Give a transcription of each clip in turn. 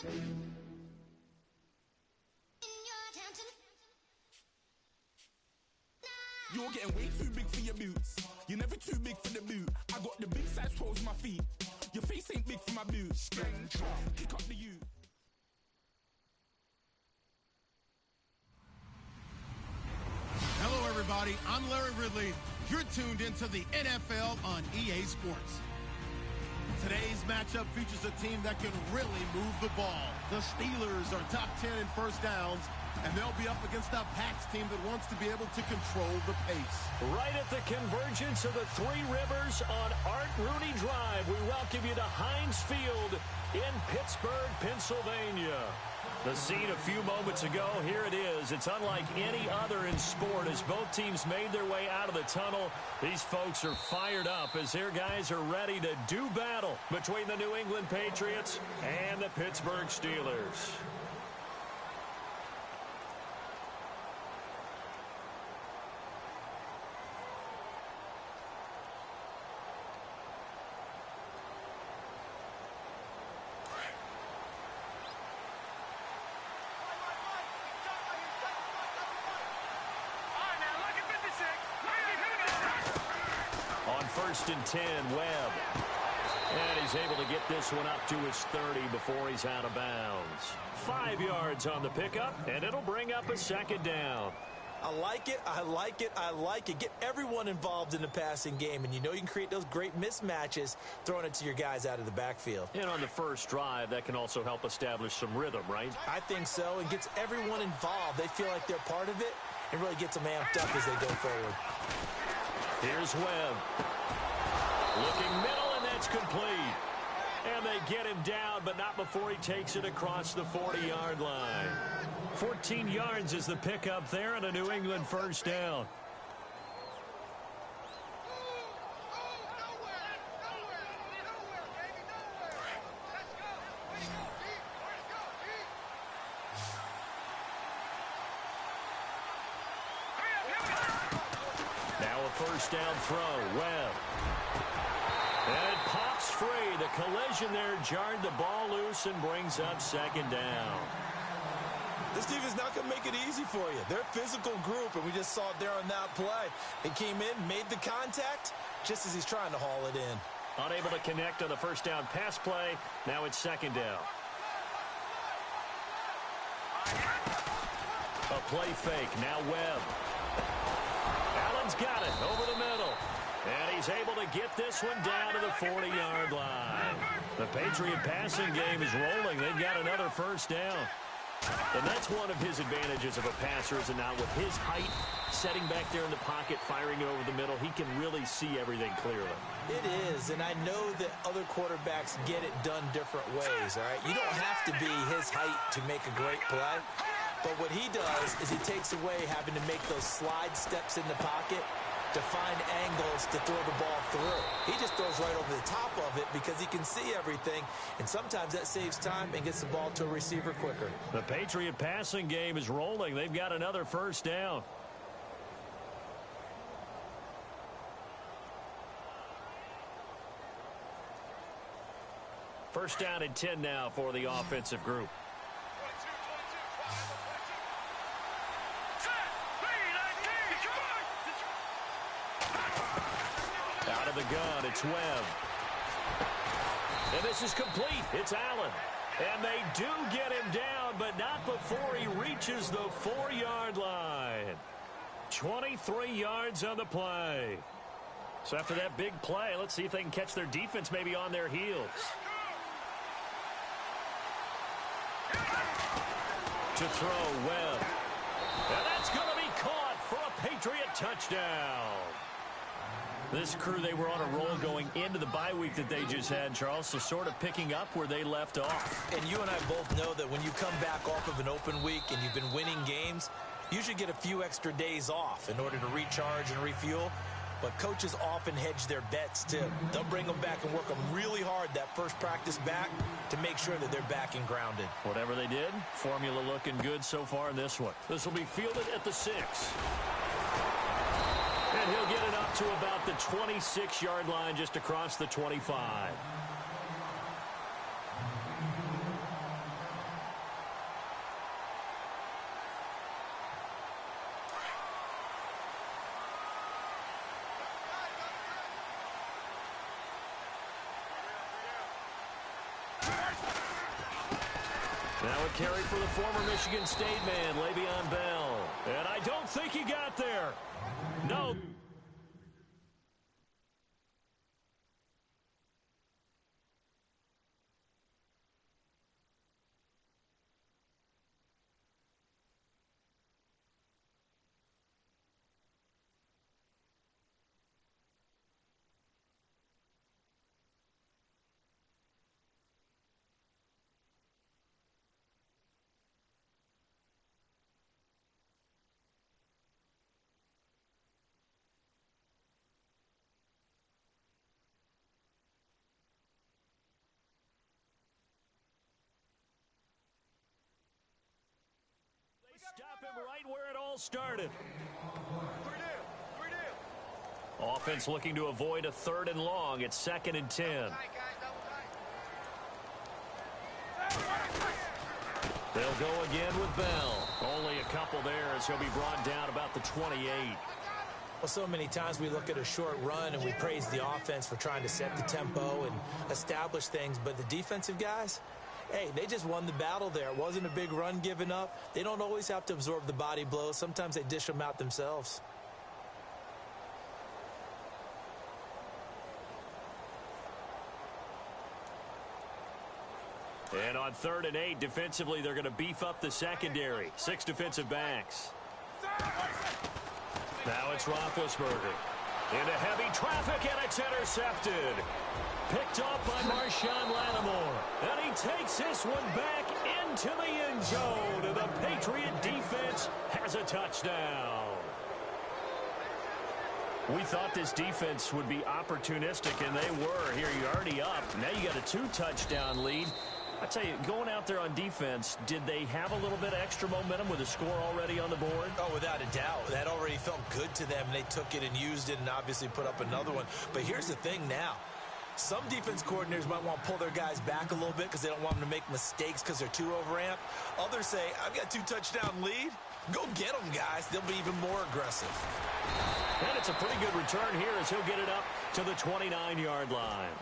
You're getting way too big for your boots. You're never too big for the boot. I got the big size toes on my feet. Your face ain't big for my boots. Kick up the U. Hello, everybody. I'm Larry Ridley. You're tuned into the NFL on EA Sports. Today's matchup features a team that can really move the ball. The Steelers are top 10 in first downs, and they'll be up against a Pats team that wants to be able to control the pace. Right at the convergence of the Three Rivers on Art Rooney Drive, we welcome you to Heinz Field in Pittsburgh, Pennsylvania. The scene a few moments ago, here it is. It's unlike any other in sport as both teams made their way out of the tunnel. These folks are fired up as their guys are ready to do battle between the New England Patriots and the Pittsburgh Steelers. First and 10, Webb. And he's able to get this one up to his 30 before he's out of bounds. 5 yards on the pickup, and it'll bring up a second down. I like it, I like it, I like it. Get everyone involved in the passing game, and you know you can create those great mismatches throwing it to your guys out of the backfield. And on the first drive, that can also help establish some rhythm, right? I think so. It gets everyone involved. They feel like they're part of it, and really gets them amped up as they go forward. Here's Webb. Looking middle, and that's complete. And they get him down, but not before he takes it across the 40-yard line. 14 yards is the pickup there on a New England first down. Now a first down throw, Webb. And it pops free. The collision there jarred the ball loose and brings up second down. This defense is not going to make it easy for you. They're a physical group, and we just saw it there on that play. They came in, made the contact, just as he's trying to haul it in. Unable to connect on the first down pass play. Now it's second down. A play fake. Now Webb. Allen's got it over the middle. And he's able to get this one down to the 40-yard line. The Patriot passing game is rolling. They've got another first down. And that's one of his advantages of a passer, is it not? With his height, setting back there in the pocket, firing over the middle, he can really see everything clearly. It is, and I know that other quarterbacks get it done different ways, all right? You don't have to be his height to make a great play. But what he does is he takes away having to make those slide steps in the pocket to find angles to throw the ball through. He just throws right over the top of it because he can see everything, and sometimes that saves time and gets the ball to a receiver quicker. The Patriot passing game is rolling. They've got another first down. First down and 10 now for the offensive group. Out of the gun, it's Webb. And this is complete. It's Allen. And they do get him down, but not before he reaches the 4-yard line. 23 yards on the play. So after that big play, let's see if they can catch their defense maybe on their heels. To throw, Webb. And that's going to be caught for a Patriot touchdown. This crew, they were on a roll going into the bye week that they just had, Charles, so sort of picking up where they left off. And you and I both know that when you come back off of an open week and you've been winning games, you should get a few extra days off in order to recharge and refuel. But coaches often hedge their bets, too. They'll bring them back and work them really hard that first practice back to make sure that they're back and grounded. Whatever they did, formula looking good so far in this one. This will be fielded at the 6. And he'll get it up to about the 26-yard line, just across the 25. Now a carry for the former Michigan State man, Le'Veon Bell. And I don't think he got there. No. Stop him right where it all started. Offense looking to avoid a 3rd and long. It's 2nd and 10. They'll go again with Bell. Only a couple there as he'll be brought down about the 28. Well, so many times we look at a short run and we praise the offense for trying to set the tempo and establish things, but the defensive guys, hey, they just won the battle there. It wasn't a big run given up. They don't always have to absorb the body blows. Sometimes they dish them out themselves. And on 3rd and 8, defensively, they're going to beef up the secondary. 6 defensive backs. Now it's Roethlisberger. Into heavy traffic, and it's intercepted. Picked up by Marshawn Lattimore. And he takes this one back into the end zone. And the Patriot defense has a touchdown. We thought this defense would be opportunistic, and they were. Here, you're already up. Now you got a 2-touchdown lead. I tell you, going out there on defense, did they have a little bit of extra momentum with a score already on the board? Oh, without a doubt. That already felt good to them. They took it and used it and obviously put up another one. But here's the thing now. Some defense coordinators might want to pull their guys back a little bit because they don't want them to make mistakes because they're too overamped. Others say, I've got 2-touchdown lead. Go get them, guys. They'll be even more aggressive. And it's a pretty good return here as he'll get it up to the 29-yard line.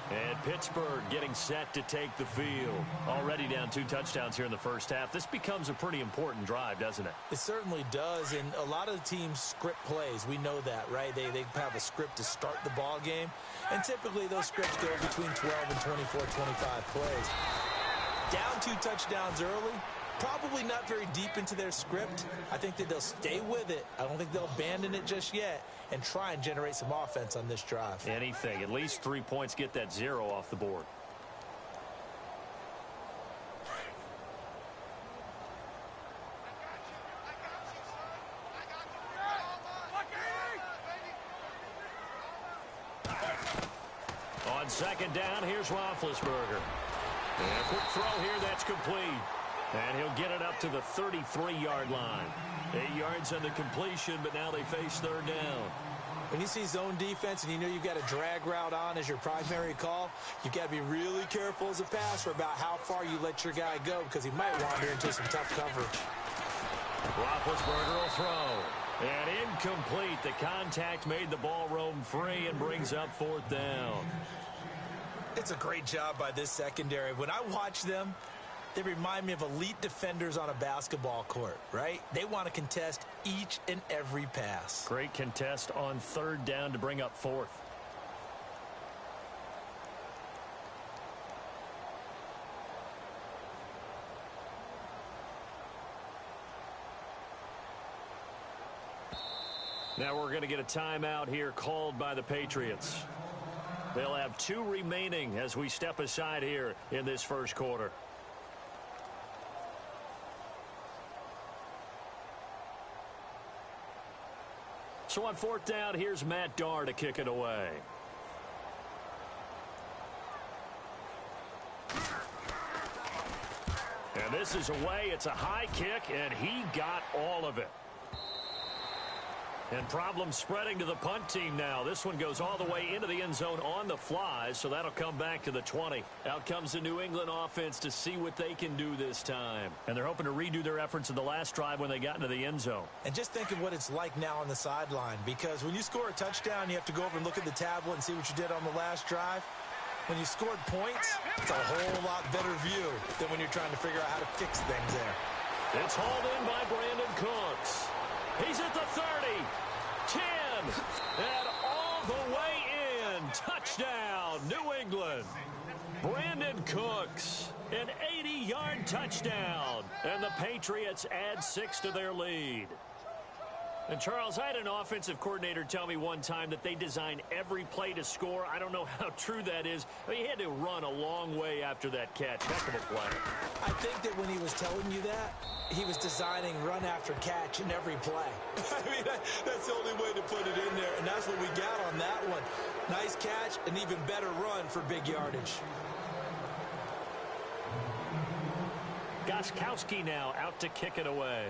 And Pittsburgh getting set to take the field. Already down 2 touchdowns here in the first half. This becomes a pretty important drive, doesn't it? It certainly does, and a lot of the teams script plays. We know that, right? They have a script to start the ball game, and typically those scripts go between 12 and 24, 25 plays. Down 2 touchdowns early, probably not very deep into their script. I think that they'll stay with it. I don't think they'll abandon it just yet and try and generate some offense on this drive. Anything. At least 3 points, get that 0 off the board. On 2nd down, here's Roethlisberger. And a quick throw here, that's complete. And he'll get it up to the 33-yard line. 8 yards on the completion, but now they face 3rd down. When you see zone defense and you know you've got a drag route on as your primary call, you've got to be really careful as a passer about how far you let your guy go because he might wander into some tough coverage. Roethlisberger will throw. And incomplete. The contact made the ball roam free and brings up 4th down. It's a great job by this secondary. When I watch them, they remind me of elite defenders on a basketball court, right? They want to contest each and every pass. Great contest on 3rd down to bring up 4th. Now we're going to get a timeout here called by the Patriots. They'll have 2 remaining as we step aside here in this first quarter. So on 4th down, here's Matt Darr to kick it away. And this is away. It's a high kick, and he got all of it. And problems spreading to the punt team now. This one goes all the way into the end zone on the fly, so that'll come back to the 20. Out comes the New England offense to see what they can do this time. And they're hoping to redo their efforts in the last drive when they got into the end zone. And just think of what it's like now on the sideline, because when you score a touchdown, you have to go over and look at the tablet and see what you did on the last drive. When you scored points, it's a whole lot better view than when you're trying to figure out how to fix things there. It's hauled in by Brandon Cooks. He's at the 30, 10, and all the way in. Touchdown, New England. Brandon Cooks, an 80-yard touchdown, and the Patriots add 6 to their lead. And, Charles, I had an offensive coordinator tell me one time that they design every play to score. I don't know how true that is. I mean, he had to run a long way after that catch. Heck of a play. I think that when he was telling you that, he was designing run after catch in every play. I mean, that's the only way to put it in there, and that's what we got on that one. Nice catch, an even better run for big yardage. Gostkowski now out to kick it away.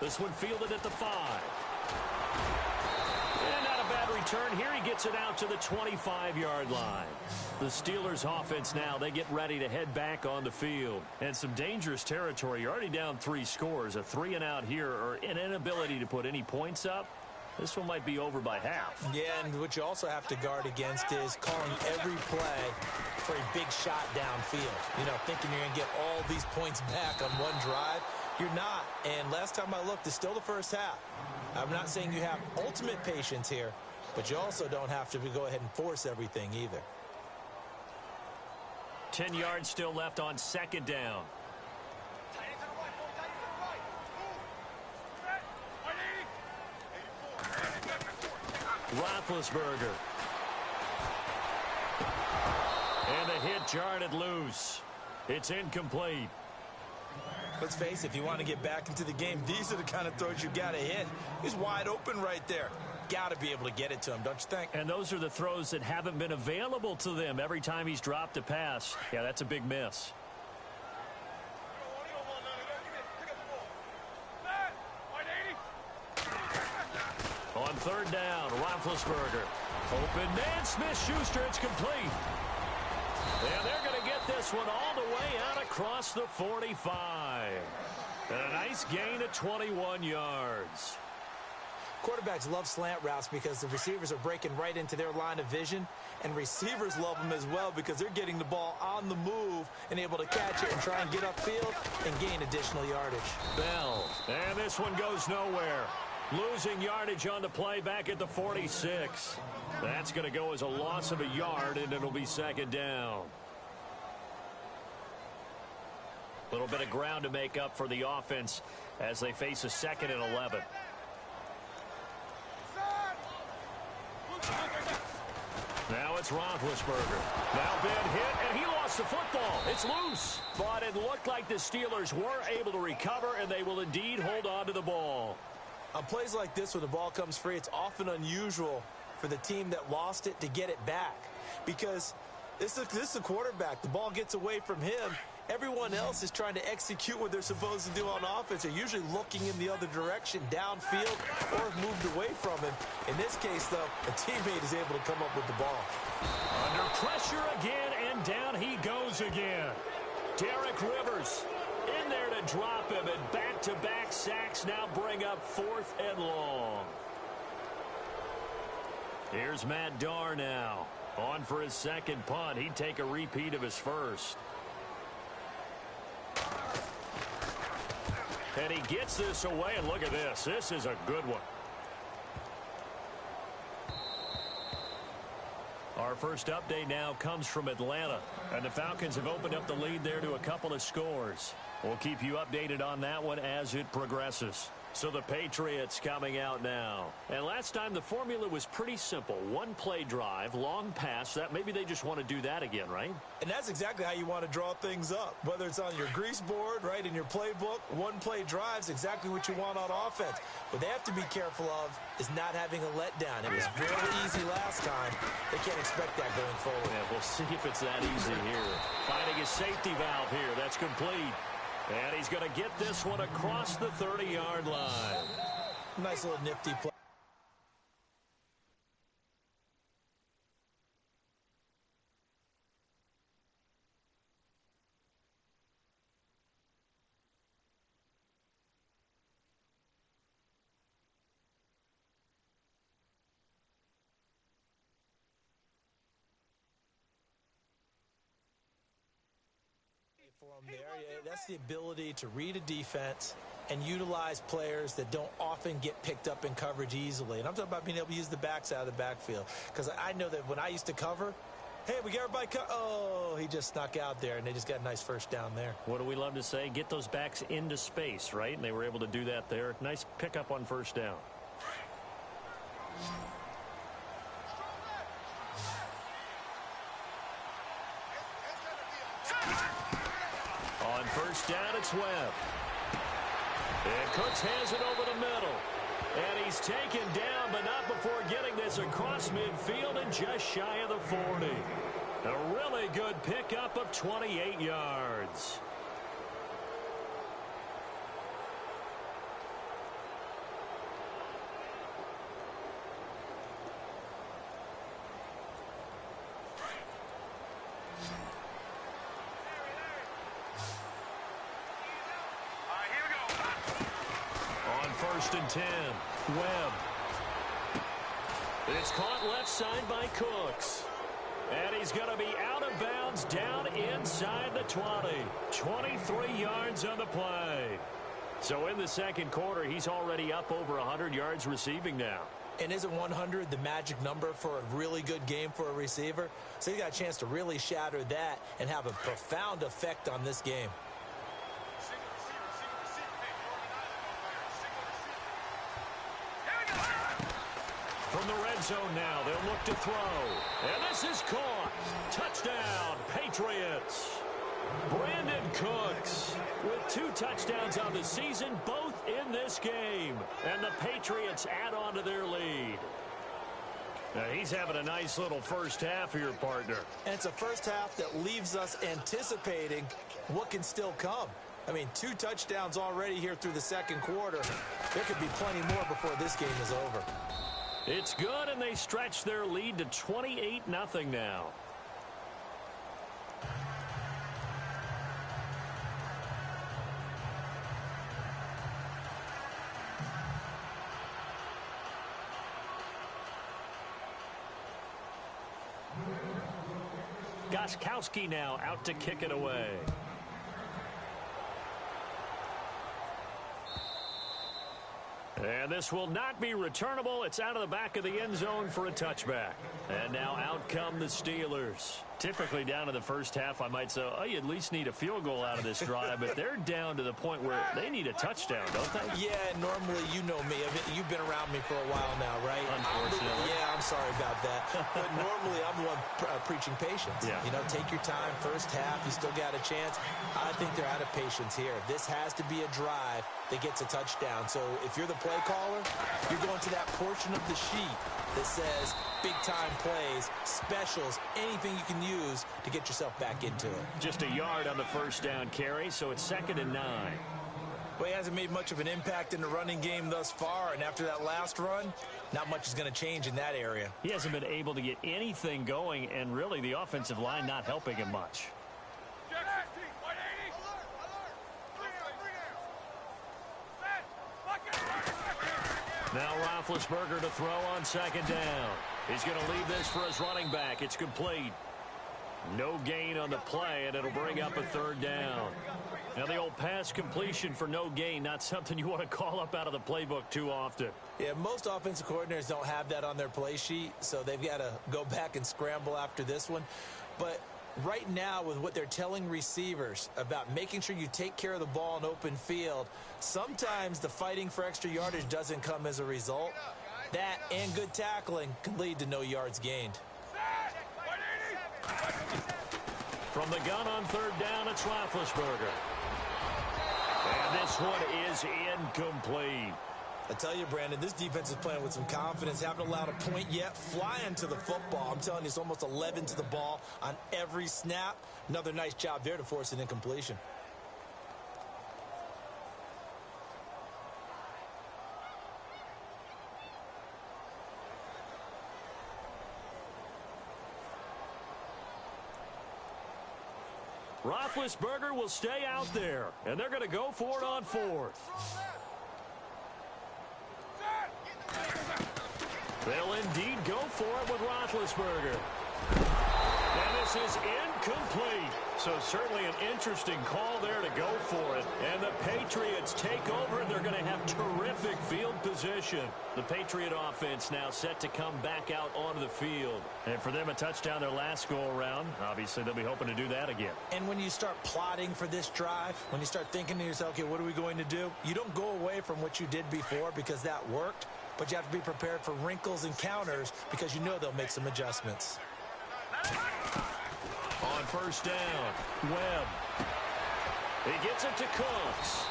This one fielded at the 5. And not a bad return. Here he gets it out to the 25-yard line. The Steelers offense now, they get ready to head back on the field. And some dangerous territory. You're already down 3 scores. A 3-and-out here or an inability to put any points up. This one might be over by half. Yeah, and what you also have to guard against is calling every play for a big shot downfield. You know, thinking you're going to get all these points back on one drive. You're not. And last time I looked, it's still the first half. I'm not saying you have ultimate patience here, but you also don't have to go ahead and force everything either. 10 yards still left on 2nd down. Roethlisberger. And the hit jarred it loose. It's incomplete. Let's face it, if you want to get back into the game, these are the kind of throws you got to hit. He's wide open right there. Got to be able to get it to him, don't you think? And those are the throws that haven't been available to them every time he's dropped a pass. Yeah, that's a big miss. On 3rd down, Roethlisberger. Open man, Smith-Schuster, it's complete. And they're going to get this one all the way out across the 45. And a nice gain of 21 yards. Quarterbacks love slant routes because the receivers are breaking right into their line of vision, and receivers love them as well because they're getting the ball on the move and able to catch it and try and get upfield and gain additional yardage. Bell, and this one goes nowhere. Losing yardage on the play back at the 46. That's going to go as a loss of a yard, and it'll be 2nd down. A little bit of ground to make up for the offense as they face a 2nd and 11. Now it's Roethlisberger. Now big hit, and he lost the football. It's loose. But it looked like the Steelers were able to recover, and they will indeed hold on to the ball. On plays like this, when the ball comes free, it's often unusual for the team that lost it to get it back. Because this is a quarterback. The ball gets away from him. Everyone else is trying to execute what they're supposed to do on offense. They're usually looking in the other direction, downfield, or moved away from him. In this case, though, a teammate is able to come up with the ball. Under pressure again, and down he goes again. Derek Rivers in there to drop him, and back-to-back sacks now bring up 4th and long. Here's Matt Darr now. On for his 2nd punt. He'd take a repeat of his first. And he gets this away, and look at this. This is a good one. Our first update now comes from Atlanta, and the Falcons have opened up the lead there to a couple of scores. We'll keep you updated on that one as it progresses. So the Patriots coming out now. And last time the formula was pretty simple. 1-play drive, long pass. That maybe they just want to do that again, right? And that's exactly how you want to draw things up. Whether it's on your grease board, right, in your playbook, 1-play drive's exactly what you want on offense. What they have to be careful of is not having a letdown. It was very easy last time. They can't expect that going forward. Yeah, we'll see if it's that easy here. Finding a safety valve here. That's complete. And he's going to get this one across the 30-yard line. Nice little nifty play. for him there. Yeah, that's the ability to read a defense and utilize players that don't often get picked up in coverage easily. And I'm talking about being able to use the backs out of the backfield. Because I know that when I used to cover, hey, we got everybody oh, he just snuck out there, and they just got a nice first down there. What do we love to say? Get those backs into space, right? And they were able to do that there. Nice pickup on first down. On first down, it's Webb. And Cooks has it over the middle. And he's taken down, but not before getting this across midfield and just shy of the 40. A really good pickup of 28 yards. First and 10. Webb. It's caught left side by Cooks. And he's going to be out of bounds down inside the 20. 23 yards on the play. So in the second quarter, he's already up over 100 yards receiving now. And isn't 100 the magic number for a really good game for a receiver? So he got a chance to really shatter that and have a profound effect on this game. From the red zone now, they'll look to throw. And this is caught. Touchdown, Patriots. Brandon Cooks with 2 touchdowns on the season, both in this game. And the Patriots add on to their lead. Now, he's having a nice little first half here, partner. And it's a first half that leaves us anticipating what can still come. I mean, 2 touchdowns already here through the second quarter. There could be plenty more before this game is over. It's good, and they stretch their lead to 28-0 now. Gostkowski now out to kick it away. And this will not be returnable. It's out of the back of the end zone for a touchback. And now out come the Steelers. Typically down to the first half, I might say, oh, you at least need a field goal out of this drive. But they're down to the point where they need a touchdown, don't they? Yeah, normally, you know me. I mean, you've been around me for a while now, right? Unfortunately. Yeah, I'm sorry about that. But normally, I'm the one preaching patience. Yeah. You know, take your time. First half, you still got a chance. I think they're out of patience here. This has to be a drive that gets a touchdown. So if you're the play caller, you're going to that portion of the sheet that says big-time plays, specials, anything you can use to get yourself back into it. Just a yard on the first down carry, so it's 2nd and 9. Well, he hasn't made much of an impact in the running game thus far, and after that last run, not much is going to change in that area. He hasn't been able to get anything going, and really the offensive line not helping him much. Now Roethlisberger to throw on 2nd down. He's going to leave this for his running back. It's complete. No gain on the play, and it'll bring up a 3rd down. Now the old pass completion for no gain, not something you want to call up out of the playbook too often. Yeah, most offensive coordinators don't have that on their play sheet, so they've got to go back and scramble after this one. But right now, with what they're telling receivers about making sure you take care of the ball in open field, sometimes the fighting for extra yardage doesn't come as a result. That and good tackling can lead to no yards gained. From the gun on 3rd down, it's Roethlisberger. And this one is incomplete. I tell you, Brandon, this defense is playing with some confidence. Haven't allowed a point yet. Flying to the football. I'm telling you, it's almost 11 to the ball on every snap. Another nice job there to force an incompletion. Roethlisberger will stay out there, and they're going to go for it on 4th. They'll indeed go for it with Roethlisberger. And this This is incomplete. So certainly an interesting call there to go for it. And the Patriots take over, and they're going to have terrific field position. The Patriot offense now set to come back out onto the field. And for them, a touchdown their last go-around. Obviously, they'll be hoping to do that again. And when you start plotting for this drive, when you start thinking to yourself, okay, what are we going to do? You don't go away from what you did before because that worked, but you have to be prepared for wrinkles and counters because you know they'll make some adjustments. On first down, Webb. He gets it to Cooks.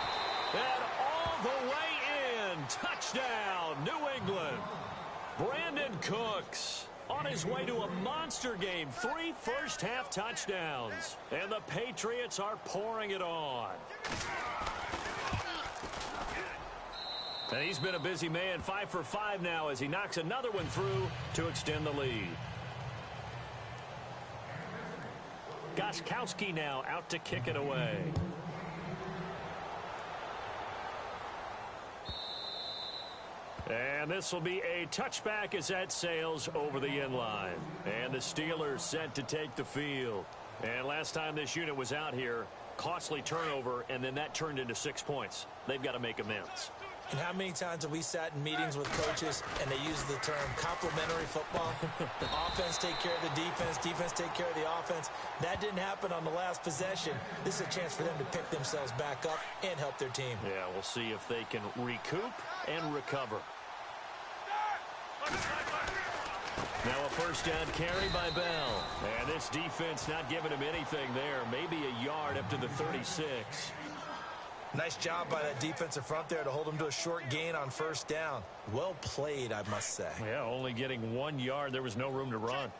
And all the way in. Touchdown, New England. Brandon Cooks on his way to a monster game. 3 first-half touchdowns. And the Patriots are pouring it on. And he's been a busy man. 5 for 5 now as he knocks another one through to extend the lead. Gostkowski now out to kick it away. And this will be a touchback as that sails over the end line. And the Steelers set to take the field. And last time this unit was out here, costly turnover, and then that turned into 6 points. They've got to make amends. And how many times have we sat in meetings with coaches and they use the term complementary football? Offense take care of the defense, defense take care of the offense. That didn't happen on the last possession. This is a chance for them to pick themselves back up and help their team. Yeah, we'll see if they can recoup and recover. Now a first down carry by Bell. And this defense not giving him anything there. Maybe a yard up to the 36. Nice job by that defensive front there to hold him to a short gain on first down. Well played, I must say. Yeah, only getting 1 yard. There was no room to run.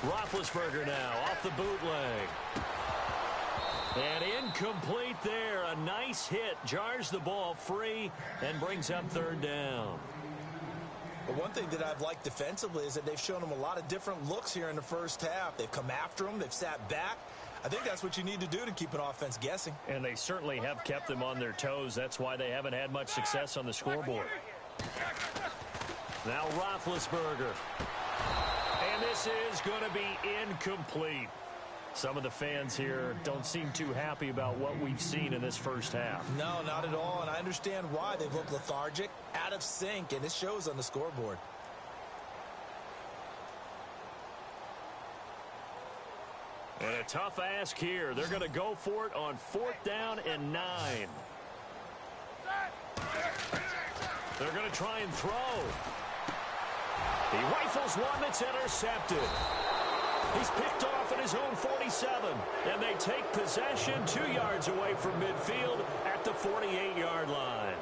Roethlisberger now off the bootleg. And incomplete there. A nice hit. Jars the ball free and brings up third down. But one thing that I've liked defensively is that they've shown him a lot of different looks here in the first half. They've come after him. They've sat back. I think that's what you need to do to keep an offense guessing. And they certainly have kept them on their toes. That's why they haven't had much success on the scoreboard. Now Roethlisberger. And this is going to be incomplete. Some of the fans here don't seem too happy about what we've seen in this first half. No, not at all, and I understand why. They've looked lethargic, out of sync, and it shows on the scoreboard. And a tough ask here. They're going to go for it on 4th down and 9. They're going to try and throw. He rifles one that's intercepted. He's picked off at his own 47. And they take possession 2 yards away from midfield at the 48-yard line.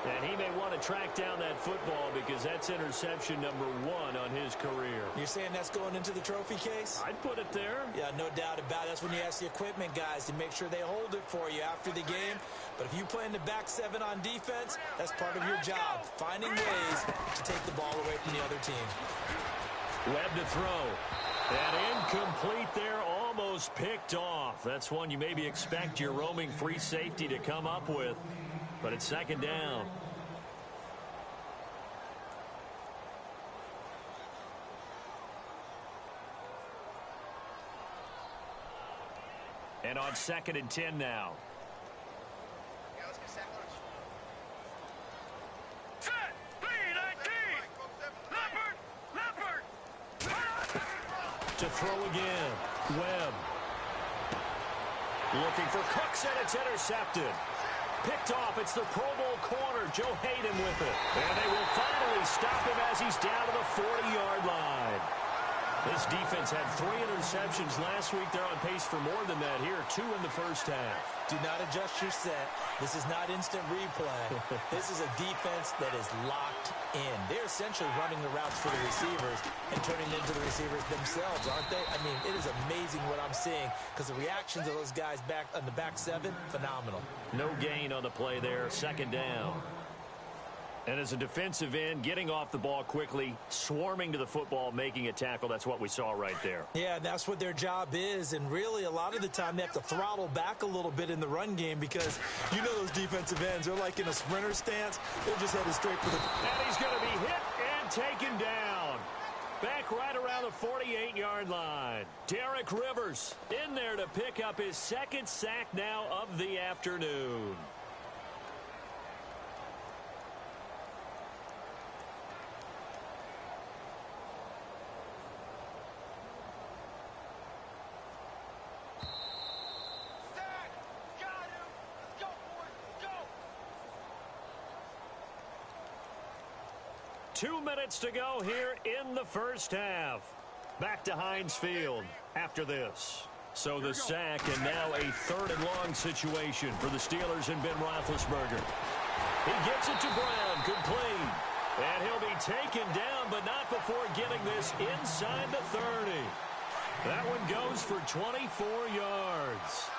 And he may want to track down that football because that's interception number 1 on his career. You're saying that's going into the trophy case? I'd put it there. Yeah, no doubt about it. That's when you ask the equipment guys to make sure they hold it for you after the game. But if you play in the back 7 on defense, that's part of your job, finding ways to take the ball away from the other team. Webb to throw. And incomplete there, almost picked off. That's one you maybe expect your roaming free safety to come up with. But it's 2nd down. And on 2nd and 10 now. To throw again. Webb. Looking for Cooks, and it's intercepted. Picked off. It's the Pro Bowl corner, Joe Hayden, with it. And they will finally stop him as he's down to the 40-yard line. This defense had 3 interceptions last week. They're on pace for more than that here. 2 in the first half. Do not adjust your set. This is not instant replay. This is a defense that is locked in. They're essentially running the routes for the receivers and turning into the receivers themselves, aren't they? I mean, it is amazing what I'm seeing because the reactions of those guys back on the back 7, phenomenal. No gain on the play there. 2nd down. And as a defensive end, getting off the ball quickly, swarming to the football, making a tackle, that's what we saw right there. Yeah, that's what their job is. And really, a lot of the time, they have to throttle back a little bit in the run game because you know those defensive ends, they're like in a sprinter stance. They're just headed straight for the... And he's going to be hit and taken down. back right around the 48-yard line. Derek Rivers in there to pick up his second sack now of the afternoon. Sack! Got him! Let's go, boys! Let's go! 2 minutes to go here in the first half. Back to Heinz Field after this. So the sack, and now a 3rd and long situation for the Steelers and Ben Roethlisberger. He gets it to Brown, complete. And he'll be taken down, but not before getting this inside the 30. That one goes for 24 yards.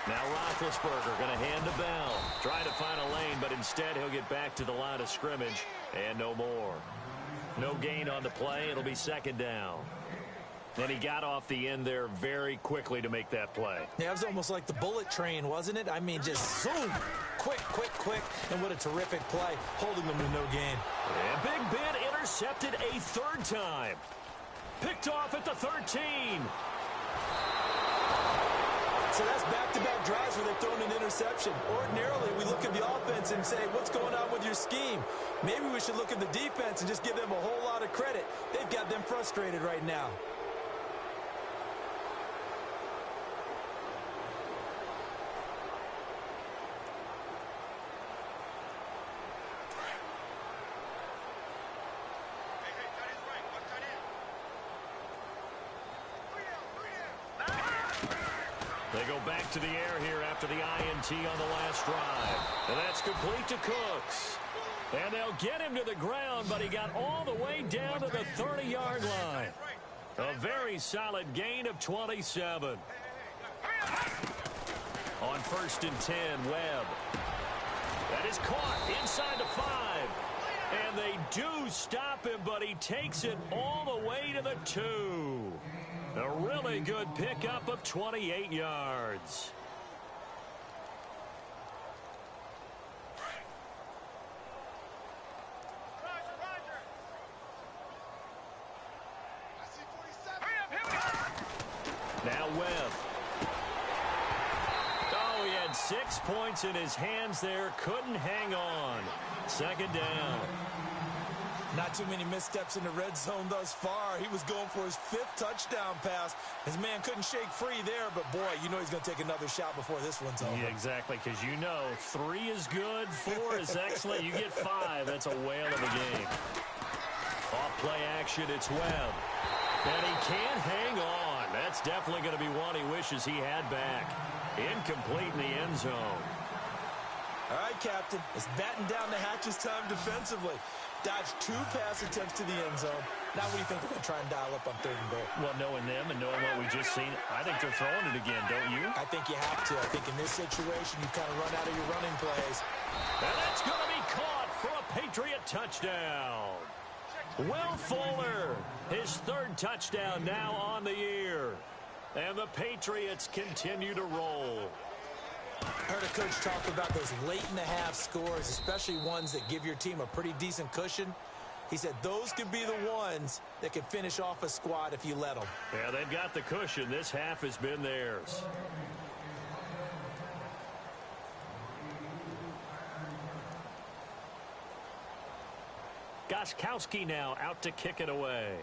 Now Roethlisberger going to hand to Bell. Try to find a lane, but instead he'll get back to the line of scrimmage. And no more. No gain on the play. It'll be second down. And he got off the end there very quickly to make that play. Yeah, it was almost like the bullet train, wasn't it? I mean, just zoom. Quick, quick, quick. And what a terrific play, holding them to no gain. And Big Ben intercepted a 3rd time. Picked off at the 13. So that's back-to-back drives where they've thrown an interception. Ordinarily, we look at the offense and say, what's going on with your scheme? Maybe we should look at the defense and just give them a whole lot of credit. They've got them frustrated right now. They go back to the air here after the INT on the last drive. And that's complete to Cooks. And they'll get him to the ground, but he got all the way down to the 30-yard line. A very solid gain of 27. On 1st and 10, Webb. That is caught inside the 5. And they do stop him, but he takes it all the way to the 2. A really good pickup of 28 yards. Now Webb. Oh, he had 6 points in his hands there. Couldn't hang on. Second down. Not too many missteps in the red zone thus far. He was going for his 5th touchdown pass. His man couldn't shake free there, but boy, you know he's going to take another shot before this one's over. Yeah, exactly, because you know 3 is good, 4 is excellent. You get 5, that's a whale of a game. Off play action, it's Webb. And he can't hang on. That's definitely going to be one he wishes he had back. Incomplete in the end zone. All right, Captain. It's batten down the hatches time defensively. Dodged 2 pass attempts to the end zone. Now what do you think they're going to try and dial up on 3rd and goal? Well, knowing them and knowing what we just seen, I think they're throwing it again, don't you? I think you have to. I think in this situation, you kind of run out of your running plays. And that's going to be caught for a Patriot touchdown. Will Fuller, his 3rd touchdown now on the year. And the Patriots continue to roll. Heard a coach talk about those late-in-the-half scores, especially ones that give your team a pretty decent cushion. He said those could be the ones that can finish off a squad if you let them. Yeah, they've got the cushion. This half has been theirs. Gostkowski now out to kick it away.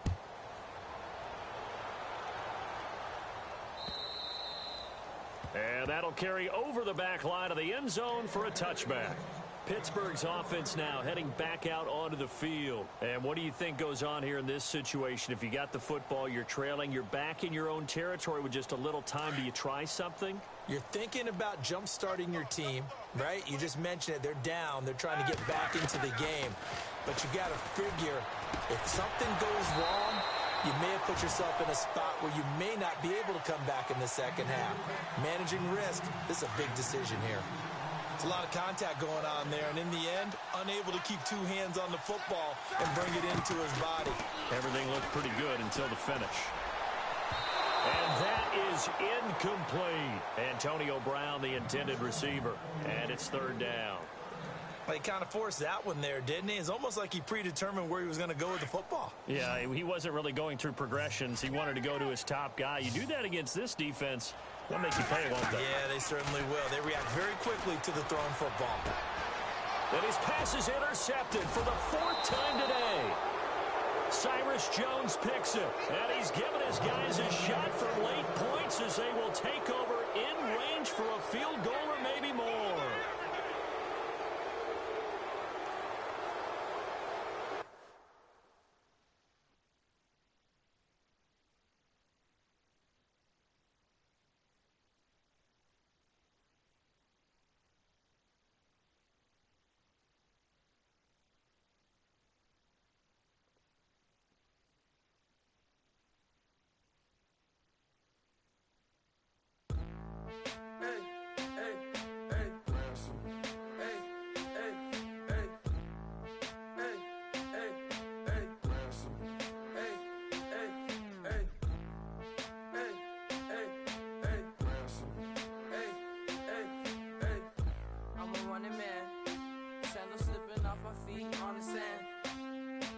And that'll carry over the back line of the end zone for a touchback. Pittsburgh's offense now heading back out onto the field. And what do you think goes on here in this situation? If you got the football, you're trailing, you're back in your own territory with just a little time. Do you try something? You're thinking about jump-starting your team, right? You just mentioned it. They're down. They're trying to get back into the game. But you got to figure if something goes wrong, you may have put yourself in a spot where you may not be able to come back in the second half. Managing risk, this is a big decision here. It's a lot of contact going on there, and in the end, unable to keep 2 hands on the football and bring it into his body. Everything looked pretty good until the finish. And that is incomplete. Antonio Brown, the intended receiver, and it's 3rd down. He kind of forced that one there, didn't he? It's almost like he predetermined where he was going to go with the football. Yeah, he wasn't really going through progressions. He wanted to go to his top guy. You do that against this defense, they'll make you pay, won't they? Yeah, they certainly will. They react very quickly to the thrown football. And his pass is intercepted for the 4th time today. Cyrus Jones picks it, and he's given his guys a shot for late points as they will take over in range for a field goal or maybe more.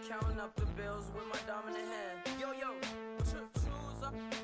Counting up the bills with my dominant hand. Yo, choose up.